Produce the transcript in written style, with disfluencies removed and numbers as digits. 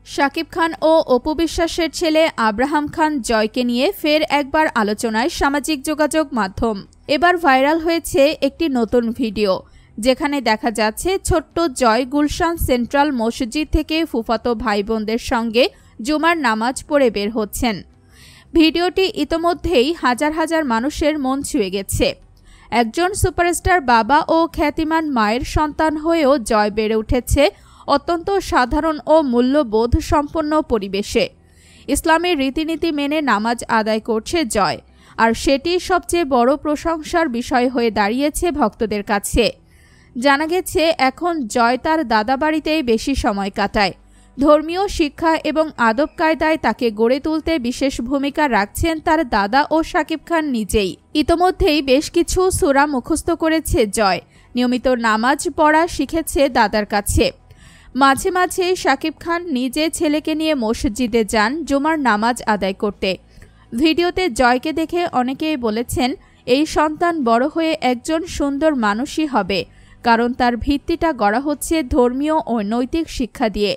শাকিব খান ও অপু বিশ্বাসের ছেলে আব্রাহাম খান জয়কে নিয়ে ফের একবার আলোচনায় সামাজিক যোগাযোগ মাধ্যম। এবার ভাইরাল হয়েছে একটি নতুন ভিডিও, যেখানে দেখা যাচ্ছে ছোট্ট জয় গুলশান সেন্ট্রাল মসজিদ থেকে ফুফাতো ভাই বোনদের সঙ্গে জুমার নামাজ পড়ে বের হচ্ছেন। ভিডিওটি ইতোমধ্যেই হাজার হাজার মানুষের মন ছুঁয়ে গেছে। একজন সুপারস্টার বাবা ও খ্যাতিমান মায়ের সন্তান হয়েও জয় বেড়ে উঠেছে অত্যন্ত সাধারণ ও মূল্যবোধ সম্পন্ন পরিবেশে। ইসলামের রীতিনীতি মেনে নামাজ আদায় করছে জয়, আর সেটি সবচেয়ে বড় প্রশংসার বিষয় হয়ে দাঁড়িয়েছে ভক্তদের কাছে। জানা গেছে এখন জয় তার দাদা বাড়িতেই বেশি সময় কাটায়। ধর্মীয় শিক্ষা এবং আদব কায়দায় তাকে গড়ে তুলতে বিশেষ ভূমিকা রাখছেন তার দাদা ও শাকিব খান নিজেই। ইতোমধ্যেই বেশ কিছু সূরা মুখস্থ করেছে জয়। নিয়মিত নামাজ পড়া শিখেছে দাদার কাছে। মাঝে মাঝে শাকিব খান নিজে ছেলেকে নিয়ে মসজিদে যান জুমার নামাজ আদায় করতে। ভিডিওতে জয়কে দেখে অনেকেই বলেছেন, এই সন্তান বড় হয়ে একজন সুন্দর মানুষই হবে, কারণ তার ভিত্তিটা গড়া হচ্ছে ধর্মীয় ও নৈতিক শিক্ষা দিয়ে।